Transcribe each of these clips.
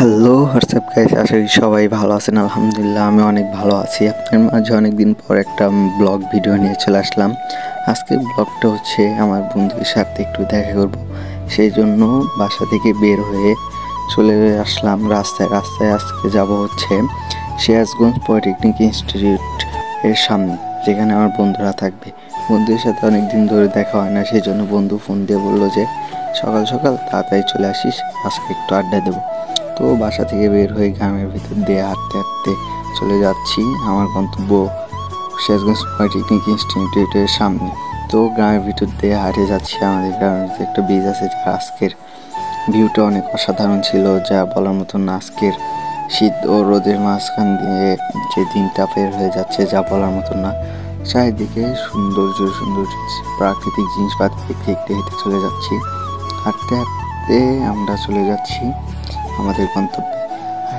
Hello WhatsApp guys, আশা করি সবাই ভালো আছেন। আলহামদুলিল্লাহ আমি অনেক ভালো আছি। আপনার মাঝে অনেকদিন পর একটা ব্লগ ভিডিও নিয়ে চলে আসলাম। আজকের ব্লগটা হচ্ছে আমার বন্ধুদের সাথে একটু দেখা করব, সেই জন্য বাসা থেকে বের হয়ে চলে আসলাম রাস্তায়। আজকে যাব হচ্ছে সিরাজগঞ্জ পলিটেকনিক ইনস্টিটিউট এর সামনে, যেখানে আমার বন্ধুরা থাকবে। বন্ধুদের সাথে অনেকদিন ধরে দেখা হয় না, সেই জন্য বন্ধু ফোন দিয়ে বললো যে সকাল সকাল তাড়াতাড়ি চলে আসিস, আজকে একটু আড্ডা দেবো। তো বাসা থেকে বের হয়ে গ্রামের ভিতর দিয়ে হাঁটতে হাঁটতে চলে যাচ্ছি আমার গন্তব্য সিরাজগঞ্জ পলিটেকনিক ইনস্টিটিউটের সামনে। তো গ্রামের ভিতর দিয়ে হাঁটে যাচ্ছি। আমাদের গ্রামের ভিতরে একটা ব্রিজ আছে, যা আজকের ভিউটা অনেক অসাধারণ ছিল, যা বলার মতন না। আজকের শীত ও রোদের মাঝখান দিয়ে যে দিনটা বের হয়ে যাচ্ছে, যা বলার মতন না। চারিদিকে সৌন্দর্য প্রাকৃতিক জিনিসপাতি দেখতে দেখতে হেঁটে চলে যাচ্ছি। হাঁটতে হাঁটতে আমরা চলে যাচ্ছি আমাদের গন্তব্যে।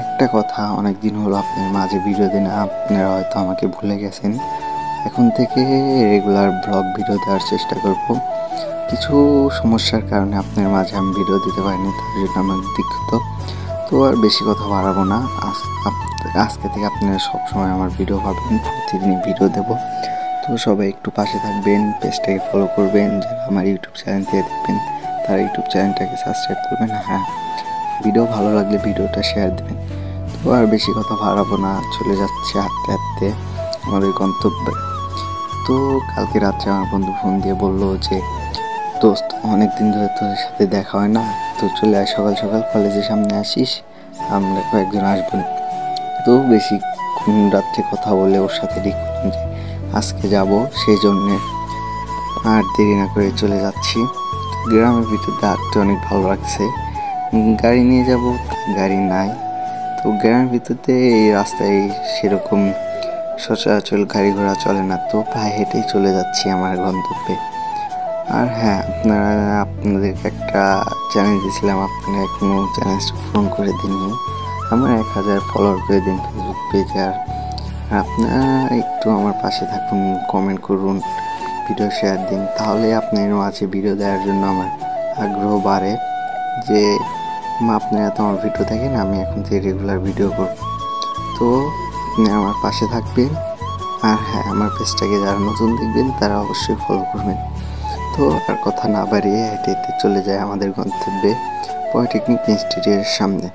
একটা কথা, অনেক দিন হলো আপনার মাঝে ভিডিও দিন, আপনারা হয়তো আমাকে ভুলে গেছেন। এখন থেকে রেগুলার ব্লগ ভিডিও দেওয়ার চেষ্টা করব। কিছু সমস্যার কারণে আপনার মাঝে আমি ভিডিও দিতে পারিনি, তার জন্য আমার দুঃখিত। তো আর বেশি কথা বাড়াবো না। আজকে থেকে আপনারা সবসময় আমার ভিডিও পাবেন, প্রতিদিনই ভিডিও দেব। তো সবাই একটু পাশে থাকবেন, পেজটাকে ফলো করবেন। যারা আমার ইউটিউব চ্যানেল থেকে দেখবেন তারা ইউটিউব চ্যানেলটাকে সাবস্ক্রাইব করবেন। হ্যাঁ, ভিডিও ভালো লাগলে ভিডিওটা শেয়ার দেবেন। তো আর বেশি কথা বাড়াবো না, চলে যাচ্ছে হাঁটতে হাঁটতে আমাদের গন্তব্যে। তো কালকে রাত্রে আমার বন্ধু ফোন দিয়ে বললো যে দোস্ত, অনেকদিন ধরে তোর সাথে দেখা হয় না, তো চলে আয় সকাল সকাল কলেজের সামনে আসিস, আমরা কয়েকজন আসবো। তো বেশি রাত্রে কথা বলে ওর সাথে ঠিক করলাম যে আজকে যাব, সেই জন্যে আর দেরি না করে চলে যাচ্ছি। গ্রামের ভিতরে হাঁটতে অনেক ভালো লাগছে। গাড়ি নিয়ে যাব, গাড়ি নাই। তো গ্রামের ভিতরতে এই রাস্তায় সেরকম সচরাচর গাড়ি ঘোড়া চলে না, তো পায়ে হেঁটেই চলে যাচ্ছি আমার গন্তব্যে। আর হ্যাঁ, আপনাদেরকে একটা চ্যালেঞ্জ দিয়েছিলাম, আপনারা এখনও চ্যালেঞ্জটা পূরণ করে দিননি। আমার 1000 ফলোয়ার করে দিন ফেসবুক পেজে। আর আপনারা একটু আমার পাশে থাকুন, কমেন্ট করুন, ভিডিও শেয়ার দিন, তাহলে আপনার মাঝে ভিডিও দেওয়ার জন্য আমার আগ্রহ বাড়ে যে আপনারা তো আমার ভিডিও দেখেন, আমি এখন থেকে রেগুলার ভিডিও করব। তো আপনি আমার পাশে থাকবেন। আর হ্যাঁ, আমার পেজটাকে যারা নতুন দেখবেন তারা অবশ্যই ফলো করবেন। তো আর কথা না বাড়িয়ে হেঁটে হেঁটে চলে যায় আমাদের গন্তব্যে পলিটেকনিক ইনস্টিটিউটের সামনে।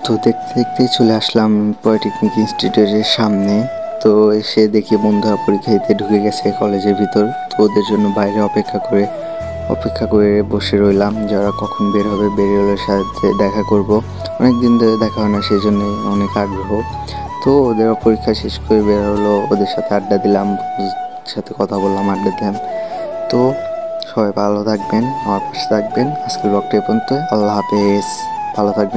তো দেখতে দেখতেই চলে আসলাম পলিটেকনিক ইনস্টিটিউটের সামনে। তো এসে দেখি বন্ধুরা পরীক্ষা দিতে ঢুকে গেছে কলেজের ভিতর। তো ওদের জন্য বাইরে অপেক্ষা করে বসে রইলাম, যারা কখন বের হবে, বেরিয়ে সাথে দেখা করব। অনেক দিন ধরে দেখা হয় না, সেই জন্য অনেক আগ্রহ। তো ওদের পরীক্ষা শেষ করে বের হলো, ওদের সাথে আড্ডা দিলাম, সাথে কথা বললাম, আড্ডা দিলাম। তো সবাই ভালো থাকবেন, আমার পাশে থাকবেন। আজকের ব্লগটা এই পর্যন্ত। আল্লাহ হাফেজ, ভালো থাকবেন।